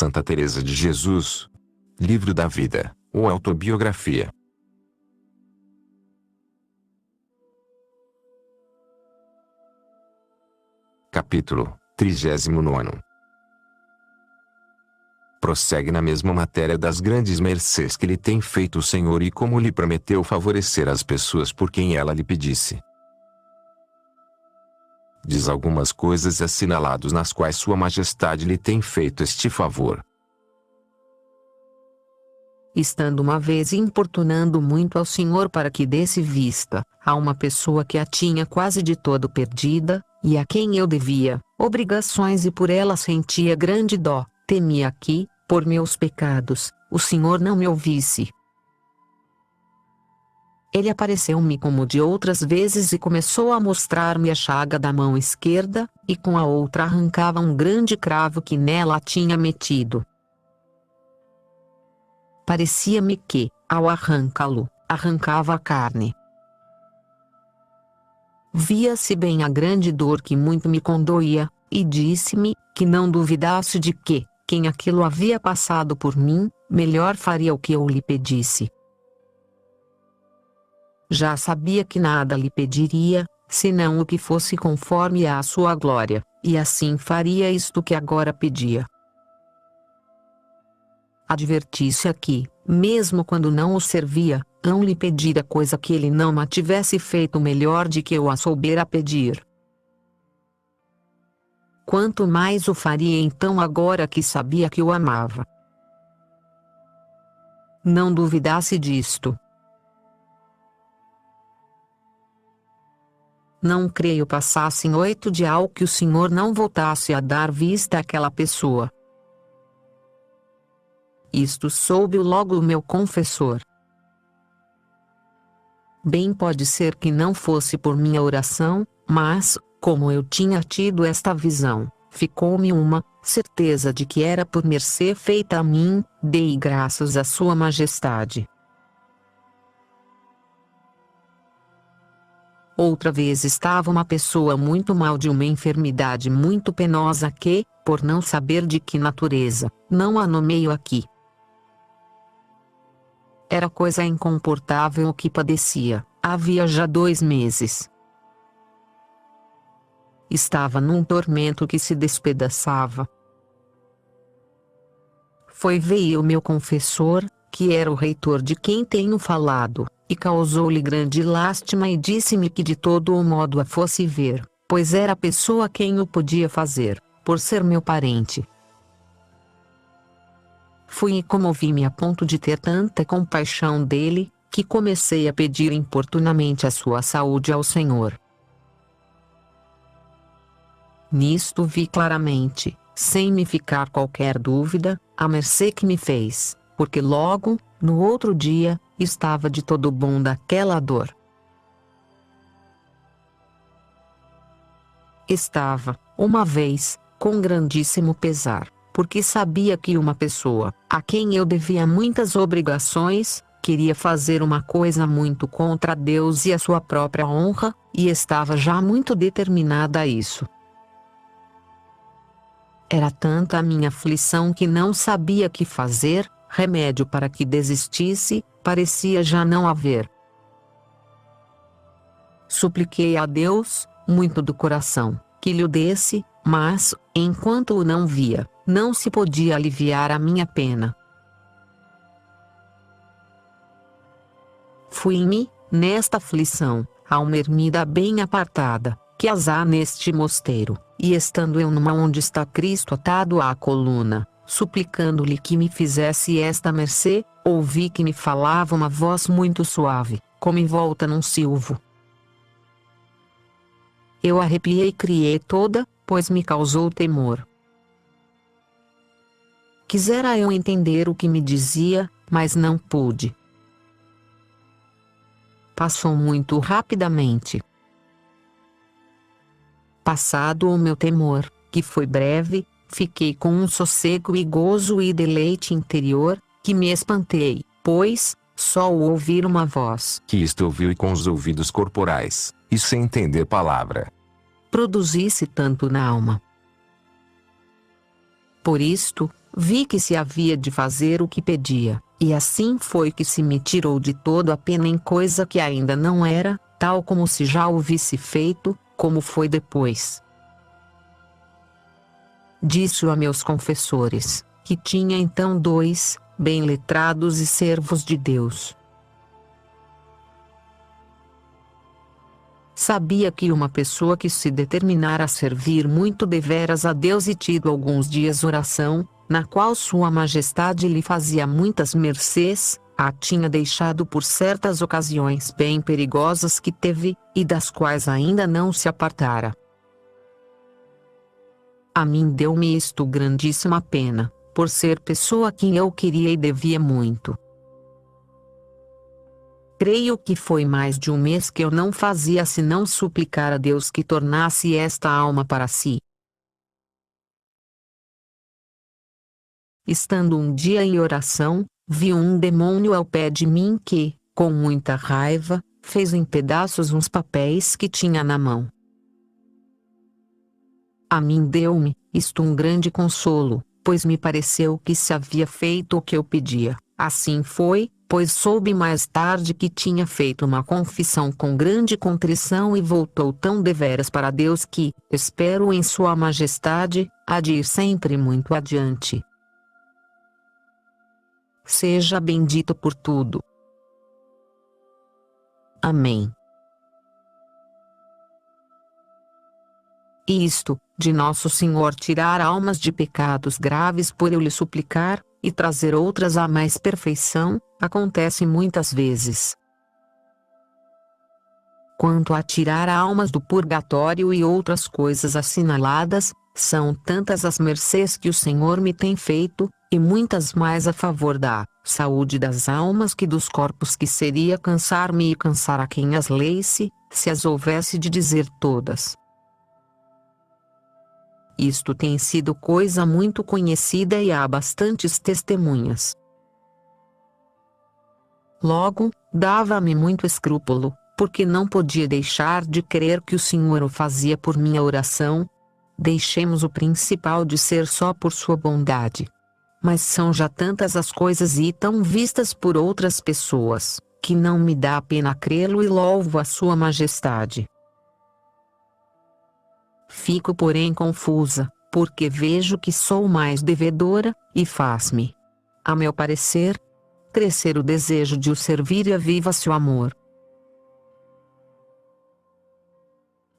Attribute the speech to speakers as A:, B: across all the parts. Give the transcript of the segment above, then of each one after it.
A: Santa Teresa de Jesus. Livro da Vida, ou Autobiografia. Capítulo 39. Prossegue na mesma matéria das grandes mercês que lhe tem feito o Senhor e como lhe prometeu favorecer as pessoas por quem ela lhe pedisse. Diz algumas coisas assinalados nas quais Sua Majestade lhe tem feito este favor.
B: Estando uma vez importunando muito ao Senhor para que desse vista a uma pessoa que a tinha quase de todo perdida, e a quem eu devia obrigações e por ela sentia grande dó, temia que, por meus pecados, o Senhor não me ouvisse. Ele apareceu-me como de outras vezes e começou a mostrar-me a chaga da mão esquerda, e com a outra arrancava um grande cravo que nela tinha metido. Parecia-me que, ao arrancá-lo, arrancava a carne. Via-se bem a grande dor que muito me condoía, e disse-me que não duvidasse de que, quem aquilo havia passado por mim, melhor faria o que eu lhe pedisse. Já sabia que nada lhe pediria, senão o que fosse conforme à sua glória, e assim faria isto que agora pedia. Advertisse aqui, mesmo quando não o servia, não lhe pedira coisa que ele não me tivesse feito melhor de que eu a soubera pedir. Quanto mais o faria então agora que sabia que o amava. Não duvidasse disto. Não creio passassem 8 dias ao que o Senhor não voltasse a dar vista àquela pessoa. Isto soube-o logo o meu confessor. Bem pode ser que não fosse por minha oração, mas, como eu tinha tido esta visão, ficou-me uma certeza de que era por mercê feita a mim, dei graças a Sua Majestade. Outra vez estava uma pessoa muito mal de uma enfermidade muito penosa que, por não saber de que natureza, não a nomeio aqui. Era coisa incomportável o que padecia, havia já 2 meses. Estava num tormento que se despedaçava. Veio o meu confessor, que era o reitor de quem tenho falado, e causou-lhe grande lástima e disse-me que de todo o modo a fosse ver, pois era a pessoa quem o podia fazer, por ser meu parente. Fui e comovi-me a ponto de ter tanta compaixão dele, que comecei a pedir importunamente a sua saúde ao Senhor. Nisto vi claramente, sem me ficar qualquer dúvida, a mercê que me fez, porque logo, no outro dia, estava de todo bom daquela dor. Estava, uma vez, com grandíssimo pesar, porque sabia que uma pessoa, a quem eu devia muitas obrigações, queria fazer uma coisa muito contra Deus e a sua própria honra, e estava já muito determinada a isso. Era tanta a minha aflição que não sabia que fazer, remédio para que desistisse, parecia já não haver. Supliquei a Deus, muito do coração, que lhe o desse, mas, enquanto o não via, não se podia aliviar a minha pena. Fui-me, nesta aflição, a uma ermida bem apartada, que as há neste mosteiro, e estando eu numa onde está Cristo atado à coluna, suplicando-lhe que me fizesse esta mercê, ouvi que me falava uma voz muito suave, como envolta num silvo. Eu arrepiei e criei toda, pois me causou temor. Quisera eu entender o que me dizia, mas não pude. Passou muito rapidamente. Passado o meu temor, que foi breve, fiquei com um sossego e gozo e deleite interior, que me espantei, pois, só o ouvir uma voz,
A: que isto ouviu e com os ouvidos corporais, e sem entender palavra,
B: produzisse tanto na alma. Por isto, vi que se havia de fazer o que pedia, e assim foi que se me tirou de todo a pena em coisa que ainda não era, tal como se já houvesse feito, como foi depois. Disse-o a meus confessores, que tinha então 2, bem letrados e servos de Deus. Sabia que uma pessoa que se determinara a servir muito deveras a Deus e tido alguns dias oração, na qual Sua Majestade lhe fazia muitas mercês, a tinha deixado por certas ocasiões bem perigosas que teve, e das quais ainda não se apartara. A mim deu-me isto grandíssima pena, por ser pessoa a quem eu queria e devia muito. Creio que foi mais de um mês que eu não fazia senão suplicar a Deus que tornasse esta alma para si. Estando um dia em oração, vi um demônio ao pé de mim que, com muita raiva, fez em pedaços uns papéis que tinha na mão. A mim deu-me isto um grande consolo, pois me pareceu que se havia feito o que eu pedia. Assim foi, pois soube mais tarde que tinha feito uma confissão com grande contrição e voltou tão deveras para Deus que, espero em Sua Majestade, há de ir sempre muito adiante. Seja bendito por tudo. Amém. Isto, de Nosso Senhor tirar almas de pecados graves por eu lhe suplicar, e trazer outras à mais perfeição, acontece muitas vezes. Quanto a tirar almas do purgatório e outras coisas assinaladas, são tantas as mercês que o Senhor me tem feito, e muitas mais a favor da saúde das almas que dos corpos, que seria cansar-me e cansar a quem as lesse, se as houvesse de dizer todas. Isto tem sido coisa muito conhecida e há bastantes testemunhas. Logo, dava-me muito escrúpulo, porque não podia deixar de crer que o Senhor o fazia por minha oração. Deixemos o principal de ser só por sua bondade. Mas são já tantas as coisas e tão vistas por outras pessoas, que não me dá pena crê-lo e louvo a Sua Majestade. Fico porém confusa, porque vejo que sou mais devedora, e faz-me, a meu parecer, crescer o desejo de o servir e aviva-se o amor.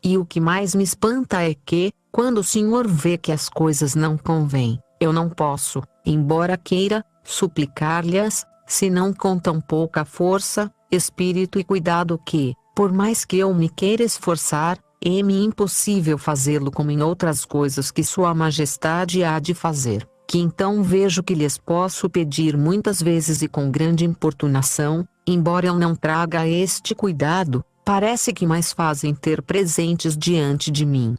B: E o que mais me espanta é que, quando o Senhor vê que as coisas não convêm, eu não posso, embora queira, suplicar-lhes, senão com tão pouca força, espírito e cuidado que, por mais que eu me queira esforçar, é-me impossível fazê-lo como em outras coisas que Sua Majestade há de fazer, que então vejo que lhes posso pedir muitas vezes e com grande importunação, embora eu não traga este cuidado, parece que mais fazem ter presentes diante de mim.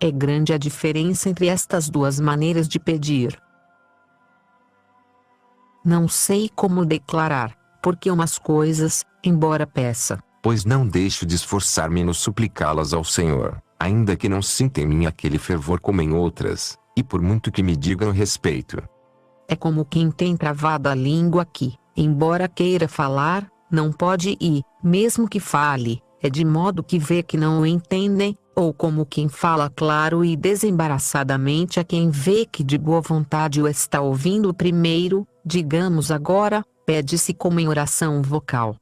B: É grande a diferença entre estas duas maneiras de pedir. Não sei como declarar, porque umas coisas, embora peça,
A: pois não deixo de esforçar-me no suplicá-las ao Senhor, ainda que não sinta em mim aquele fervor como em outras, e por muito que me digam respeito.
B: É como quem tem travada a língua que, embora queira falar, não pode e, mesmo que fale, é de modo que vê que não o entendem, ou como quem fala claro e desembaraçadamente a quem vê que de boa vontade o está ouvindo primeiro, digamos agora, pede-se como em oração vocal.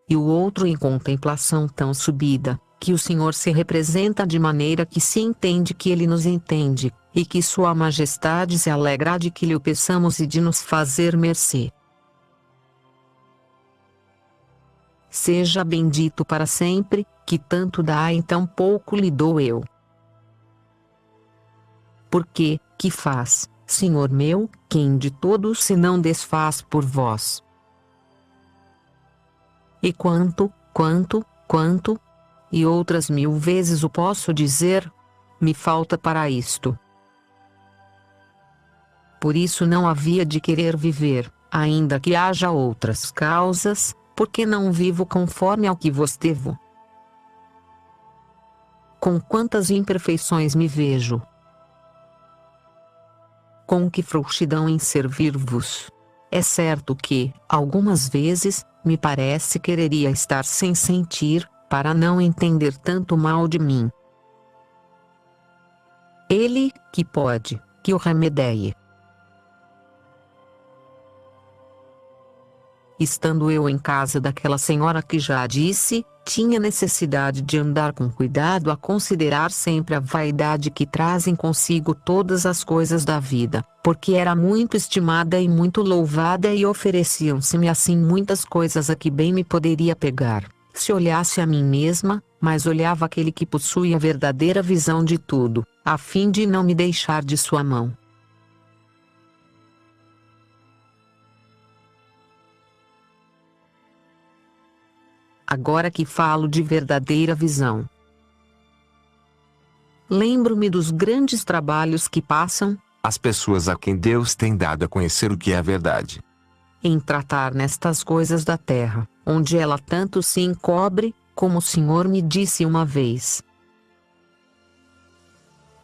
B: E o outro em contemplação tão subida, que o Senhor se representa de maneira que se entende que Ele nos entende, e que Sua Majestade se alegra de que lhe o peçamos e de nos fazer mercê. Seja bendito para sempre, que tanto dá e tão pouco lhe dou eu. Porque, que faz, Senhor meu, quem de todos se não desfaz por vós? E quanto, e outras 1000 vezes o posso dizer, me falta para isto. Por isso não havia de querer viver, ainda que haja outras causas, porque não vivo conforme ao que vos devo. Com quantas imperfeições me vejo! Com que frouxidão em servir-vos! É certo que, algumas vezes, me parece quereria estar sem sentir, para não entender tanto mal de mim. Ele, que pode, que o remedeie. Estando eu em casa daquela senhora que já disse, tinha necessidade de andar com cuidado a considerar sempre a vaidade que trazem consigo todas as coisas da vida, porque era muito estimada e muito louvada e ofereciam-se-me assim muitas coisas a que bem me poderia pegar, se olhasse a mim mesma, mas olhava aquele que possui a verdadeira visão de tudo, a fim de não me deixar de sua mão. Agora que falo de verdadeira visão, lembro-me dos grandes trabalhos que passam
A: as pessoas a quem Deus tem dado a conhecer o que é a verdade,
B: em tratar nestas coisas da terra, onde ela tanto se encobre, como o Senhor me disse uma vez,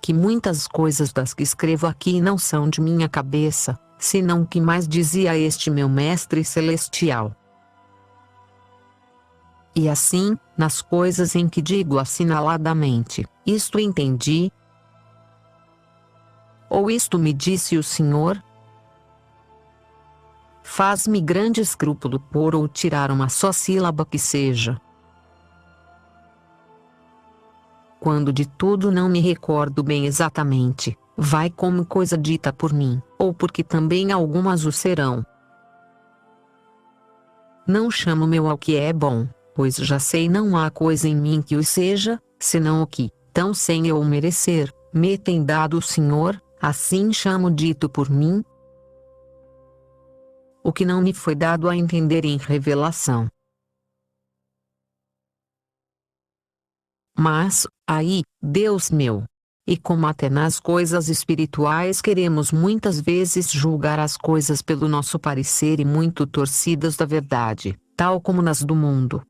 B: que muitas coisas das que escrevo aqui não são de minha cabeça, senão o que mais dizia este meu Mestre Celestial. E assim, nas coisas em que digo assinaladamente, isto entendi, ou isto me disse o Senhor, faz-me grande escrúpulo pôr ou tirar uma só sílaba que seja. Quando de tudo não me recordo bem exatamente, vai como coisa dita por mim, ou porque também algumas o serão. Não chamo meu ao que é bom, pois já sei não há coisa em mim que o seja, senão o que, tão sem eu o merecer, me tem dado o Senhor, assim chamo dito por mim, o que não me foi dado a entender em revelação. Mas, aí, Deus meu! E como até nas coisas espirituais queremos muitas vezes julgar as coisas pelo nosso parecer e muito torcidas da verdade, tal como nas do mundo.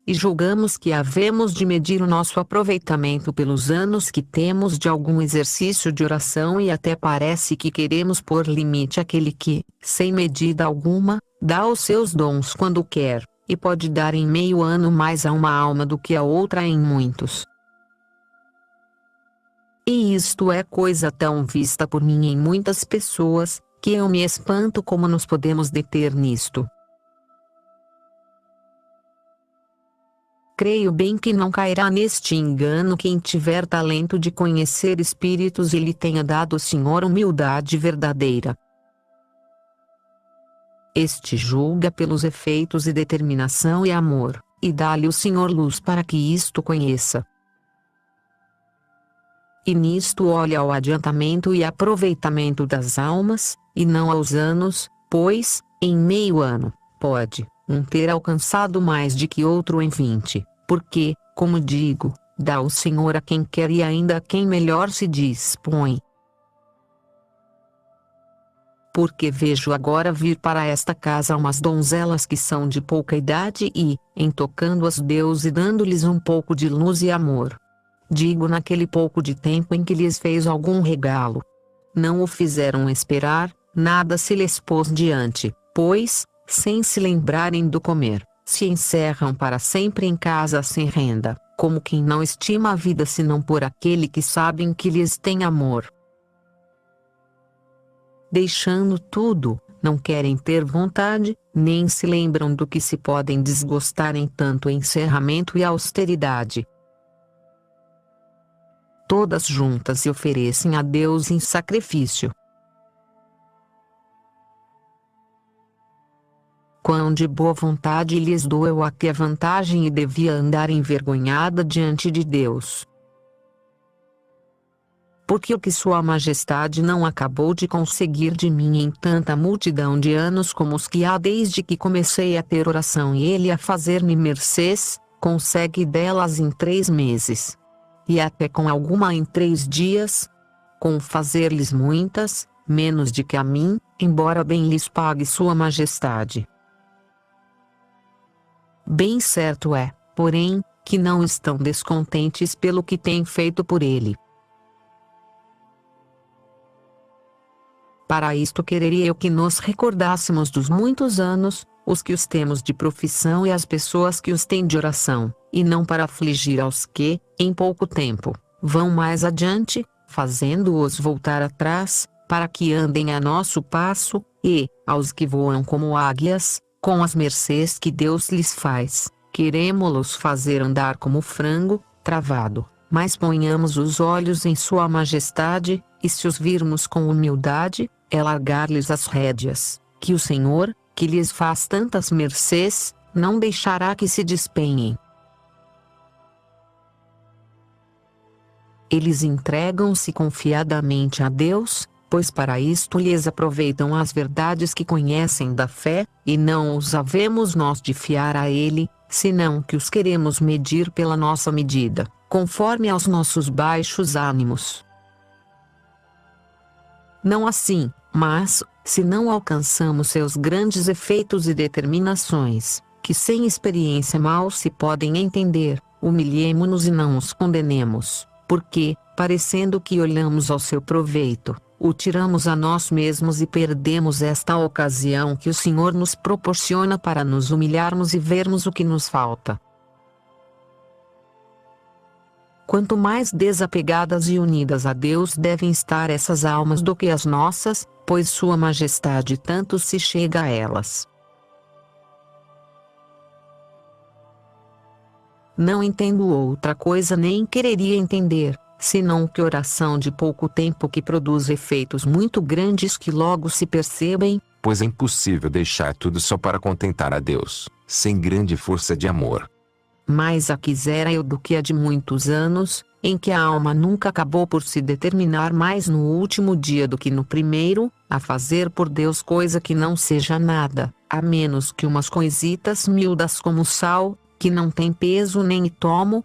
B: E julgamos que havemos de medir o nosso aproveitamento pelos anos que temos de algum exercício de oração e até parece que queremos pôr limite àquele que, sem medida alguma, dá os seus dons quando quer, e pode dar em meio ano mais a uma alma do que a outra em muitos. E isto é coisa tão vista por mim em muitas pessoas, que eu me espanto como nos podemos deter nisto. Creio bem que não cairá neste engano quem tiver talento de conhecer espíritos e lhe tenha dado o Senhor humildade verdadeira. Este julga pelos efeitos e determinação e amor, e dá-lhe o Senhor luz para que isto conheça. E nisto olha ao adiantamento e aproveitamento das almas, e não aos anos, pois, em meio ano, pode um ter alcançado mais de que outro em 20, porque, como digo, dá o Senhor a quem quer e ainda a quem melhor se dispõe. Porque vejo agora vir para esta casa umas donzelas que são de pouca idade e, em tocando-as Deus e dando-lhes um pouco de luz e amor, digo naquele pouco de tempo em que lhes fez algum regalo, não o fizeram esperar, nada se lhes pôs diante, pois, sem se lembrarem do comer, se encerram para sempre em casa sem renda, como quem não estima a vida senão por aquele que sabem que lhes tem amor. Deixando tudo, não querem ter vontade, nem se lembram do que se podem desgostar em tanto encerramento e austeridade. Todas juntas se oferecem a Deus em sacrifício. Quão de boa vontade lhes dou eu a que a vantagem e devia andar envergonhada diante de Deus. Porque o que Sua Majestade não acabou de conseguir de mim em tanta multidão de anos como os que há desde que comecei a ter oração e Ele a fazer-me mercês, consegue delas em 3 meses. E até com alguma em 3 dias, com fazer-lhes muitas, menos de que a mim, embora bem lhes pague Sua Majestade. Bem certo é, porém, que não estão descontentes pelo que tem feito por ele. Para isto quereria eu que nos recordássemos dos muitos anos, os que os temos de profissão e as pessoas que os têm de oração, e não para afligir aos que, em pouco tempo, vão mais adiante, fazendo-os voltar atrás, para que andem a nosso passo, e, aos que voam como águias, com as mercês que Deus lhes faz, queremos-los fazer andar como frango, travado, mas ponhamos os olhos em Sua Majestade, e se os virmos com humildade, é largar-lhes as rédeas, que o Senhor, que lhes faz tantas mercês, não deixará que se despenhem. Eles entregam-se confiadamente a Deus, pois para isto lhes aproveitam as verdades que conhecem da fé, e não os havemos nós de fiar a Ele, senão que os queremos medir pela nossa medida, conforme aos nossos baixos ânimos. Não assim, mas, se não alcançamos seus grandes efeitos e determinações, que sem experiência mal se podem entender, humilhemo-nos e não os condenemos, porque, parecendo que olhamos ao seu proveito, o tiramos a nós mesmos e perdemos esta ocasião que o Senhor nos proporciona para nos humilharmos e vermos o que nos falta. Quanto mais desapegadas e unidas a Deus devem estar essas almas do que as nossas, pois Sua Majestade tanto se chega a elas. Não entendo outra coisa nem quereria entender, senão que oração de pouco tempo que produz efeitos muito grandes que logo se percebem,
A: pois é impossível deixar tudo só para contentar a Deus, sem grande força de amor.
B: Mais a quisera eu do que a de muitos anos, em que a alma nunca acabou por se determinar mais no último dia do que no primeiro, a fazer por Deus coisa que não seja nada, a menos que umas coisitas miúdas como sal, que não tem peso nem tomo,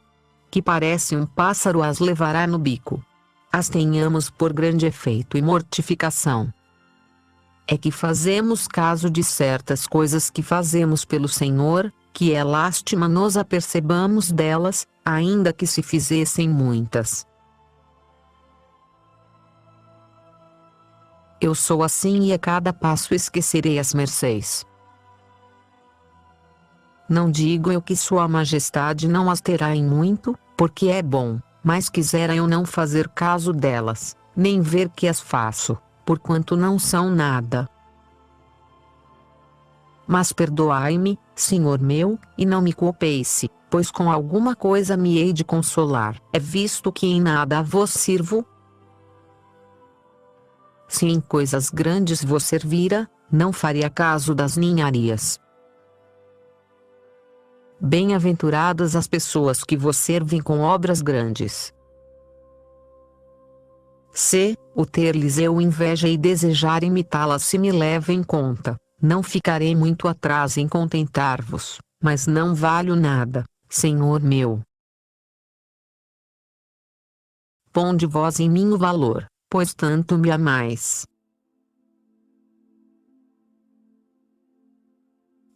B: que parece um pássaro as levará no bico. As tenhamos por grande efeito e mortificação. É que fazemos caso de certas coisas que fazemos pelo Senhor, que é lástima nos apercebamos delas, ainda que se fizessem muitas. Eu sou assim e a cada passo esquecerei as mercês. Não digo eu que Sua Majestade não as terá em muito, porque é bom, mas quisera eu não fazer caso delas, nem ver que as faço, porquanto não são nada. Mas perdoai-me, Senhor meu, e não me culpeis, pois com alguma coisa me hei de consolar, é visto que em nada vos sirvo. Se em coisas grandes vos servira, não faria caso das ninharias. Bem-aventuradas as pessoas que vos servem com obras grandes. Se, o ter-lhes eu inveja e desejar imitá-las se me leva em conta, não ficarei muito atrás em contentar-vos, mas não valho nada, Senhor meu. Ponde vós em mim o valor, pois tanto me amais.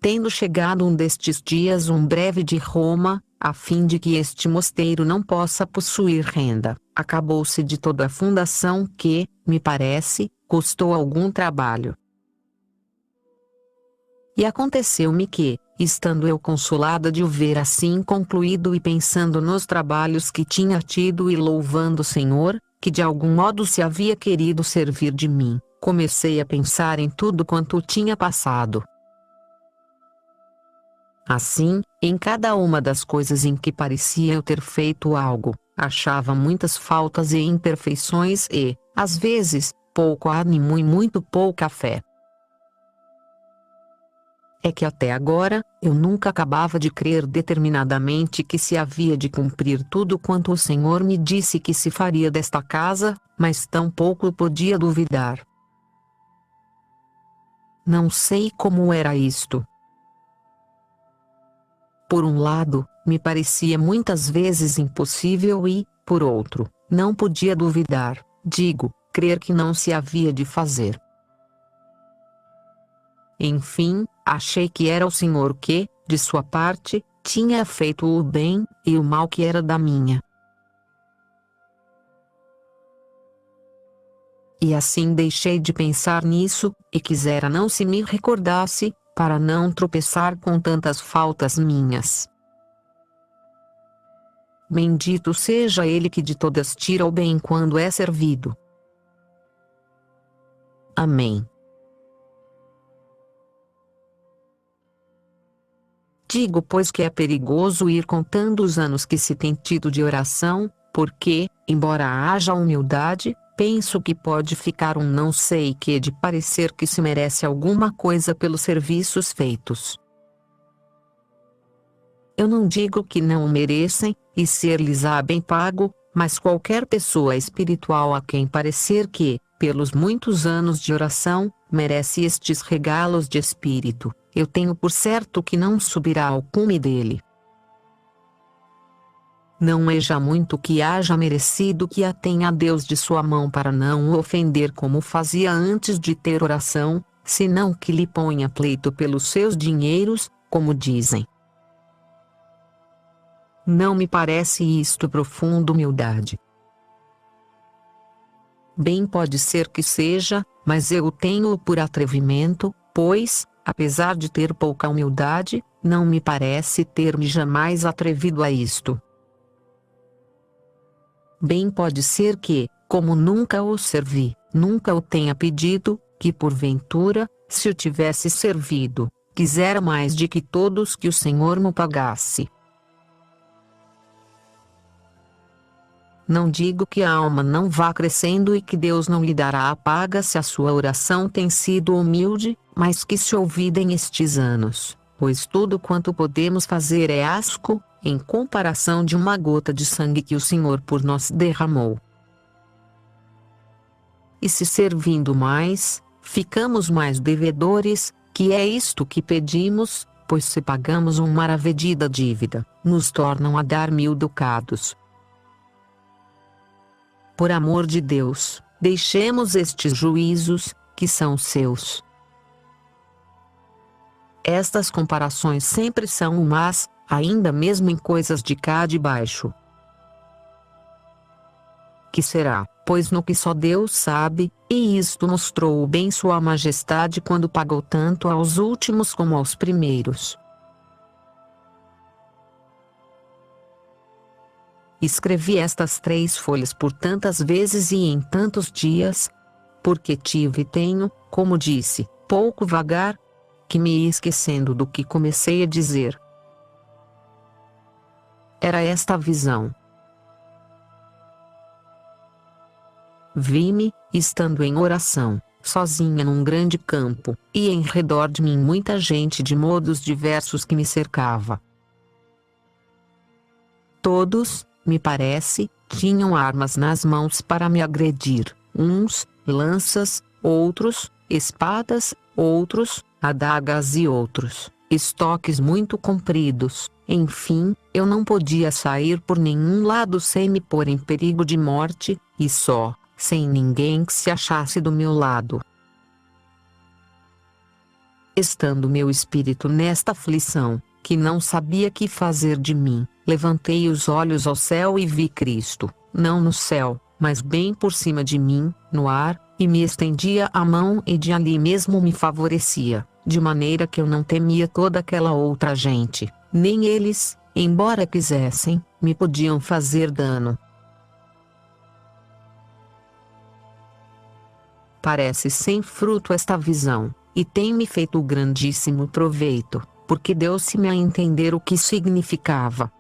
B: Tendo chegado um destes dias um breve de Roma, a fim de que este mosteiro não possa possuir renda, acabou-se de toda a fundação que, me parece, custou algum trabalho. E aconteceu-me que, estando eu consolada de o ver assim concluído e pensando nos trabalhos que tinha tido e louvando o Senhor, que de algum modo se havia querido servir de mim, comecei a pensar em tudo quanto tinha passado. Assim, em cada uma das coisas em que parecia eu ter feito algo, achava muitas faltas e imperfeições e, às vezes, pouco ânimo e muito pouca fé. É que até agora, eu nunca acabava de crer determinadamente que se havia de cumprir tudo quanto o Senhor me disse que se faria desta casa, mas tampouco podia duvidar. Não sei como era isto. Por um lado, me parecia muitas vezes impossível e, por outro, não podia duvidar, crer que não se havia de fazer. Enfim, achei que era o Senhor que, de sua parte, tinha feito o bem, e o mal que era da minha. E assim deixei de pensar nisso, e quisera não se me recordasse, para não tropeçar com tantas faltas minhas. Bendito seja Ele que de todas tira o bem quando é servido. Amém. Digo, pois, que é perigoso ir contando os anos que se tem tido de oração, porque, embora haja humildade, penso que pode ficar um não sei que de parecer que se merece alguma coisa pelos serviços feitos. Eu não digo que não o merecem, e ser-lhes-á bem pago, mas qualquer pessoa espiritual a quem parecer que, pelos muitos anos de oração, merece estes regalos de espírito, eu tenho por certo que não subirá ao cume dele. Não é já muito que haja merecido que a tenha Deus de sua mão para não o ofender como fazia antes de ter oração, senão que lhe ponha pleito pelos seus dinheiros, como dizem. Não me parece isto profunda humildade. Bem pode ser que seja, mas eu o tenho por atrevimento, pois, apesar de ter pouca humildade, não me parece ter-me jamais atrevido a isto. Bem pode ser que, como nunca o servi, nunca o tenha pedido, que porventura, se o tivesse servido, quisera mais de que todos que o Senhor me pagasse. Não digo que a alma não vá crescendo e que Deus não lhe dará a paga se a sua oração tem sido humilde, mas que se ouvida em estes anos, pois tudo quanto podemos fazer é asco, em comparação de uma gota de sangue que o Senhor por nós derramou. E se servindo mais, ficamos mais devedores, que é isto que pedimos, pois se pagamos uma maravedida dívida, nos tornam a dar 1000 ducados. Por amor de Deus, deixemos estes juízos, que são seus. Estas comparações sempre são más, ainda mesmo em coisas de cá de baixo. Que será, pois no que só Deus sabe, e isto mostrou bem Sua Majestade quando pagou tanto aos últimos como aos primeiros. Escrevi estas 3 folhas por tantas vezes e em tantos dias, porque tive e tenho, como disse, pouco vagar, que me ia esquecendo do que comecei a dizer. Era esta a visão. Vi-me, estando em oração, sozinha num grande campo, e em redor de mim muita gente de modos diversos que me cercava. Todos, me parece, tinham armas nas mãos para me agredir, uns, lanças, outros, espadas, outros, adagas e outros, estoques muito compridos. Enfim, eu não podia sair por nenhum lado sem me pôr em perigo de morte, e só, sem ninguém que se achasse do meu lado. Estando meu espírito nesta aflição, que não sabia que fazer de mim, levantei os olhos ao céu e vi Cristo, não no céu, mas bem por cima de mim, no ar, e me estendia a mão e de ali mesmo me favorecia, de maneira que eu não temia toda aquela outra gente, nem eles, embora quisessem, me podiam fazer dano. Parece sem fruto esta visão, e tem-me feito grandíssimo proveito, porque deu-se-me a entender o que significava.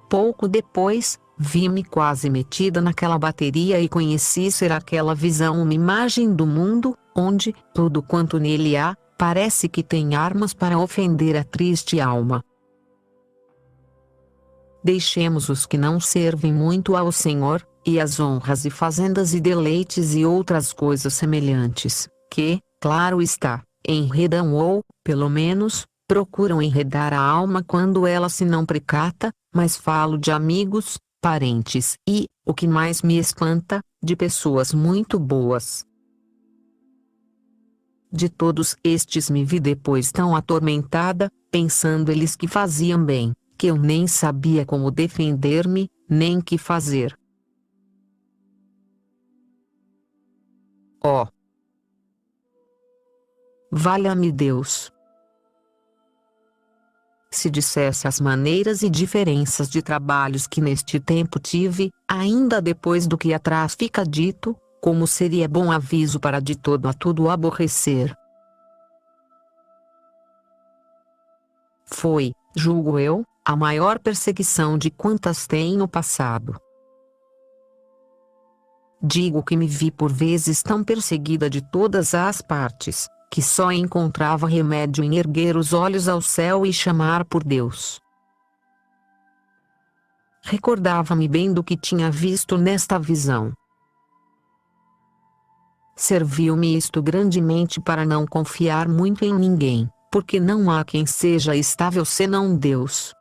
B: Pouco depois, vi-me quase metida naquela bateria e conheci ser aquela visão uma imagem do mundo, onde, tudo quanto nele há, parece que tem armas para ofender a triste alma. Deixemos os que não servem muito ao Senhor, e as honras e fazendas e deleites e outras coisas semelhantes, que, claro está, enredam ou, pelo menos, procuram enredar a alma quando ela se não precata, mas falo de amigos, parentes e, o que mais me espanta, de pessoas muito boas. De todos estes me vi depois tão atormentada, pensando eles que faziam bem, que eu nem sabia como defender-me, nem que fazer. Ó! Valha-me Deus! Se dissesse as maneiras e diferenças de trabalhos que neste tempo tive, ainda depois do que atrás fica dito, como seria bom aviso para de todo a tudo aborrecer. Foi, julgo eu, a maior perseguição de quantas tenho passado. Digo que me vi por vezes tão perseguida de todas as partes, que só encontrava remédio em erguer os olhos ao céu e chamar por Deus. Recordava-me bem do que tinha visto nesta visão. Serviu-me isto grandemente para não confiar muito em ninguém, porque não há quem seja estável senão Deus.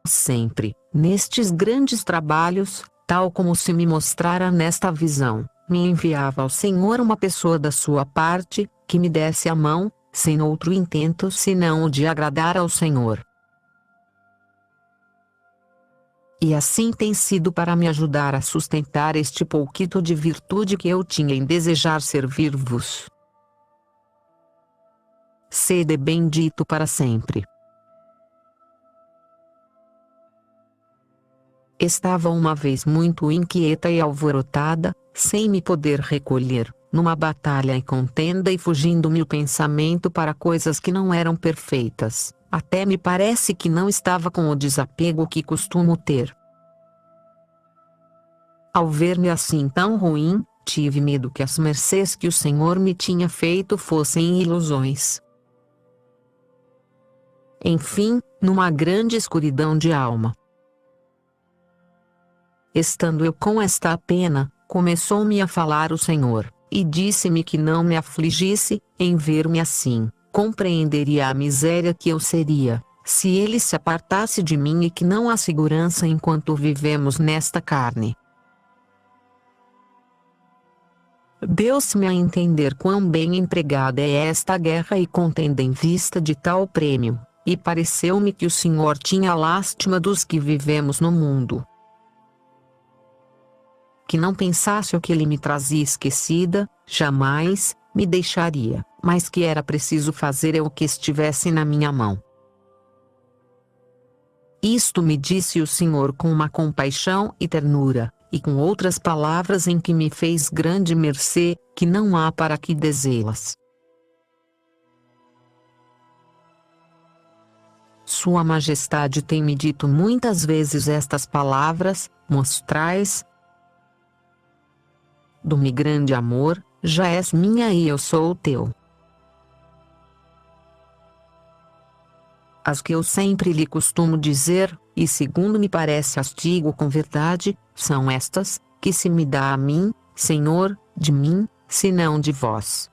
B: Sempre, nestes grandes trabalhos, tal como se me mostrara nesta visão, me enviava ao Senhor uma pessoa da sua parte, que me desse a mão, sem outro intento senão o de agradar ao Senhor. E assim tem sido para me ajudar a sustentar este pouquito de virtude que eu tinha em desejar servir-vos. Sede bendito para sempre. Estava uma vez muito inquieta e alvorotada, sem me poder recolher, numa batalha e contenda e fugindo-me o pensamento para coisas que não eram perfeitas, até me parece que não estava com o desapego que costumo ter. Ao ver-me assim tão ruim, tive medo que as mercês que o Senhor me tinha feito fossem ilusões. Enfim, numa grande escuridão de alma, estando eu com esta pena, começou-me a falar o Senhor, e disse-me que não me afligisse, em ver-me assim, compreenderia a miséria que eu seria, se ele se apartasse de mim e que não há segurança enquanto vivemos nesta carne. Deu-se-me a entender quão bem empregada é esta guerra e contenda em vista de tal prêmio, e pareceu-me que o Senhor tinha lástima dos que vivemos no mundo. Que não pensasse o que ele me trazia esquecida, jamais me deixaria, mas que era preciso fazer o que estivesse na minha mão. Isto me disse o Senhor com uma compaixão e ternura, e com outras palavras em que me fez grande mercê, que não há para que dizê-las. Sua Majestade tem-me dito muitas vezes estas palavras, mostrais do-me grande amor, já és minha e eu sou o teu. As que eu sempre lhe costumo dizer, e segundo me parece as digo com verdade, são estas, que se me dá a mim, Senhor, de mim, senão de vós.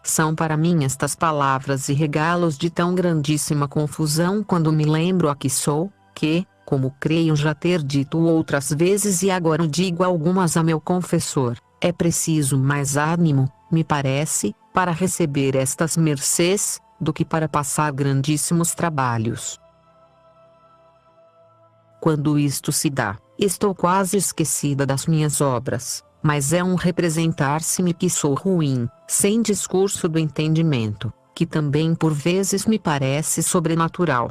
B: São para mim estas palavras e regalos de tão grandíssima confusão quando me lembro a que sou, que, como creio já ter dito outras vezes e agora digo algumas a meu confessor, é preciso mais ânimo, me parece, para receber estas mercês, do que para passar grandíssimos trabalhos. Quando isto se dá, estou quase esquecida das minhas obras, mas é um representar-se-me que sou ruim, sem discurso do entendimento, que também por vezes me parece sobrenatural.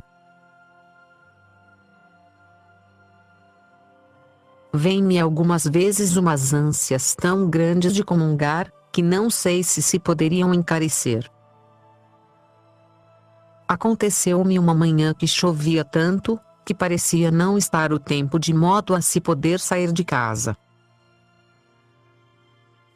B: Vêm-me algumas vezes umas ânsias tão grandes de comungar, que não sei se poderiam encarecer. Aconteceu-me uma manhã que chovia tanto, que parecia não estar o tempo de modo a se poder sair de casa.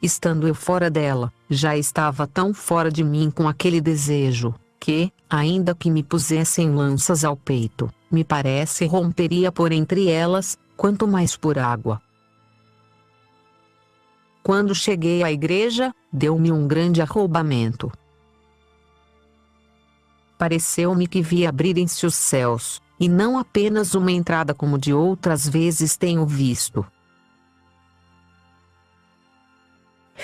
B: Estando eu fora dela, já estava tão fora de mim com aquele desejo, que, ainda que me pusessem lanças ao peito, me parece romperia por entre elas, quanto mais por água. Quando cheguei à igreja, deu-me um grande arroubamento. Pareceu-me que vi abrirem-se os céus, e não apenas uma entrada como de outras vezes tenho visto.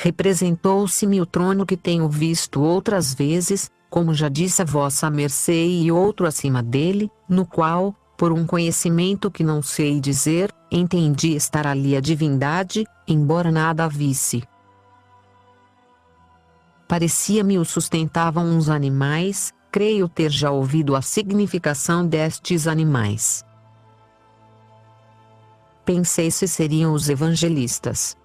B: representou-se-me o trono que tenho visto outras vezes, como já disse a vossa mercê, e outro acima dele, no qual, por um conhecimento que não sei dizer, entendi estar ali a divindade, embora nada a visse. Parecia-me o sustentavam uns animais, creio ter já ouvido a significação destes animais. Pensei se seriam os evangelistas.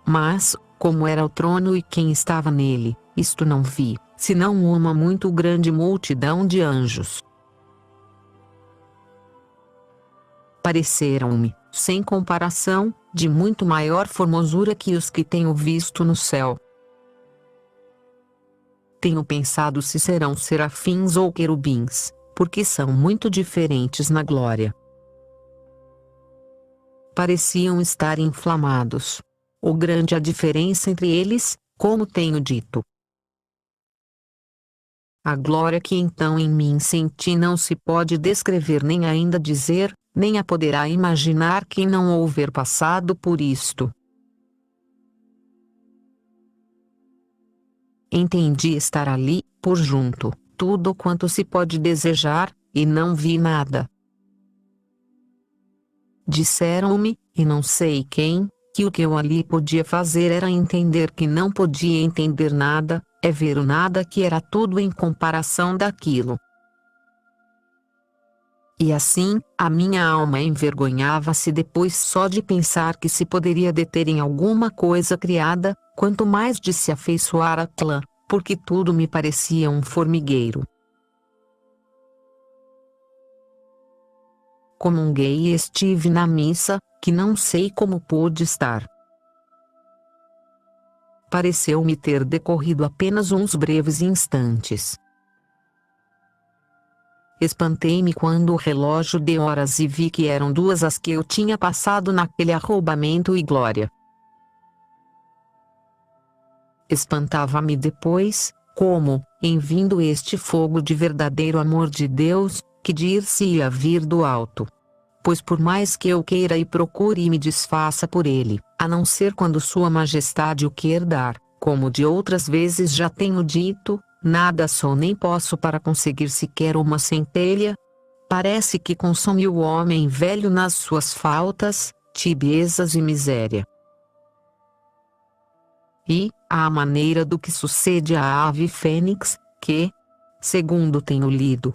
B: Mas, como era o trono e quem estava nele, isto não vi, senão uma muito grande multidão de anjos. Pareceram-me, sem comparação, de muito maior formosura que os que tenho visto no céu. Tenho pensado se serão serafins ou querubins, porque são muito diferentes na glória. Pareciam estar inflamados. O grande a diferença entre eles, como tenho dito. A glória que então em mim senti não se pode descrever nem ainda dizer, nem a poderá imaginar quem não houver passado por isto. Entendi estar ali, por junto, tudo quanto se pode desejar, e não vi nada. Disseram-me, e não sei quem, que o que eu ali podia fazer era entender que não podia entender nada, é ver o nada que era tudo em comparação daquilo. E assim, a minha alma envergonhava-se depois só de pensar que se poderia deter em alguma coisa criada, quanto mais de se afeiçoar àquela, porque tudo me parecia um formigueiro. Comunguei e estive na missa, que não sei como pude estar. Pareceu-me ter decorrido apenas uns breves instantes. Espantei-me quando o relógio deu horas e vi que eram 2 as que eu tinha passado naquele arrombamento e glória. Espantava-me depois, como, em vindo este fogo de verdadeiro amor de Deus, que dir-se-ia vir do alto. Pois por mais que eu queira e procure e me desfaça por ele, a não ser quando Sua Majestade o quer dar, como de outras vezes já tenho dito, nada sou nem posso para conseguir sequer uma centelha. Parece que consome o homem velho nas suas faltas, tibiezas e miséria. E, à maneira do que sucede à ave fênix, que, segundo tenho lido,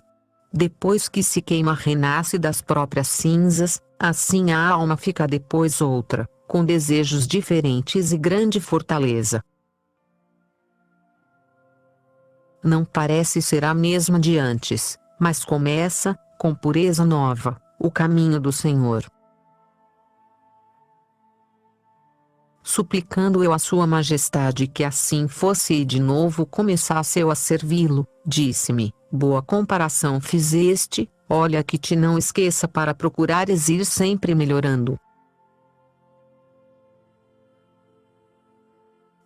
B: depois que se queima renasce das próprias cinzas, assim a alma fica depois outra, com desejos diferentes e grande fortaleza. Não parece ser a mesma de antes, mas começa, com pureza nova, o caminho do Senhor. Suplicando eu a Sua Majestade que assim fosse e de novo começasse eu a servi-lo, disse-me, boa comparação fizeste, olha que te não esqueça para procurares ir sempre melhorando.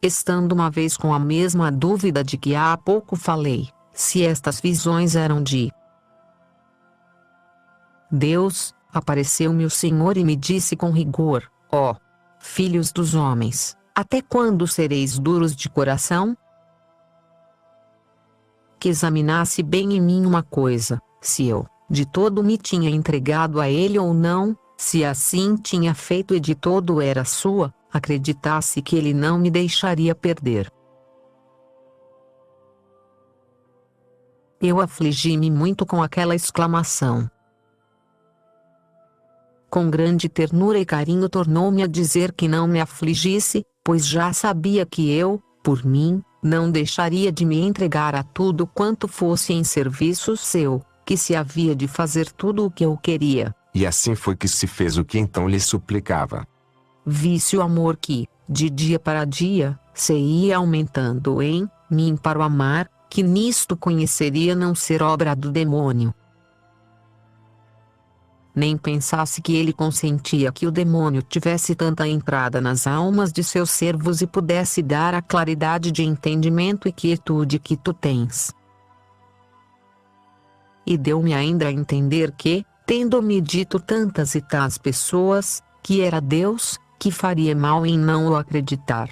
B: Estando uma vez com a mesma dúvida de que há pouco falei, se estas visões eram de Deus, apareceu-me o Senhor e me disse com rigor, ó, filhos dos homens, até quando sereis duros de coração? Que examinasse bem em mim uma coisa, se eu, de todo me tinha entregado a ele ou não, se assim tinha feito e de todo era sua, acreditasse que ele não me deixaria perder. Eu afligi-me muito com aquela exclamação. Com grande ternura e carinho tornou-me a dizer que não me afligisse, pois já sabia que eu, por mim, não deixaria de me entregar a tudo quanto fosse em serviço seu, que se havia de fazer tudo o que eu queria.
A: E assim foi que se fez o que então lhe suplicava.
B: Vi-se o amor que, de dia para dia, se ia aumentando em mim para o amar, que nisto conheceria não ser obra do demônio. Nem pensasse que ele consentia que o demônio tivesse tanta entrada nas almas de seus servos e pudesse dar a claridade de entendimento e quietude que tu tens. E deu-me ainda a entender que, tendo-me dito tantas e tais pessoas, que era Deus, que faria mal em não o acreditar.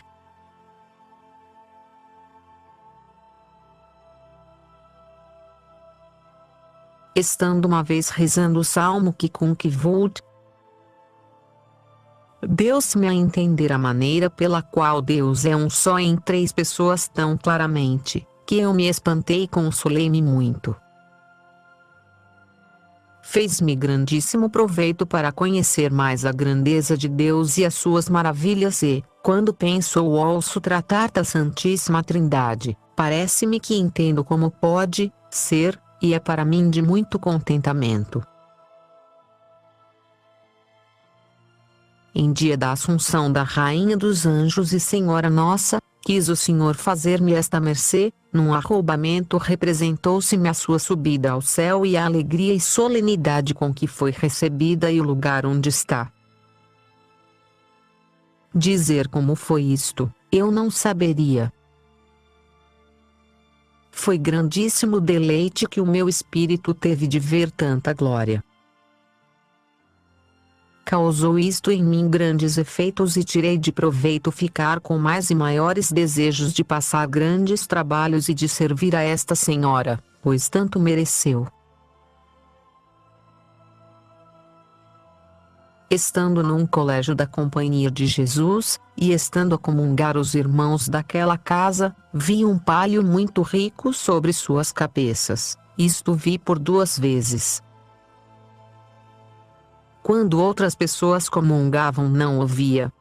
B: Estando uma vez rezando o salmo que Vult, deu-se-me a entender a maneira pela qual Deus é um só em três pessoas tão claramente, que eu me espantei e consolei-me muito. Fez-me grandíssimo proveito para conhecer mais a grandeza de Deus e as suas maravilhas e, quando penso ou ouço tratar da Santíssima Trindade, parece-me que entendo como pode ser, e é para mim de muito contentamento. Em dia da Assunção da Rainha dos Anjos e Senhora Nossa, quis o Senhor fazer-me esta mercê, num arroubamento representou-se-me a sua subida ao céu e a alegria e solenidade com que foi recebida e o lugar onde está. Dizer como foi isto, eu não saberia. Foi grandíssimo deleite que o meu espírito teve de ver tanta glória. Causou isto em mim grandes efeitos e tirei de proveito ficar com mais e maiores desejos de passar grandes trabalhos e de servir a esta Senhora, pois tanto mereceu. Estando num colégio da Companhia de Jesus, e estando a comungar os irmãos daquela casa, vi um palio muito rico sobre suas cabeças, isto vi por 2 vezes. Quando outras pessoas comungavam não o via,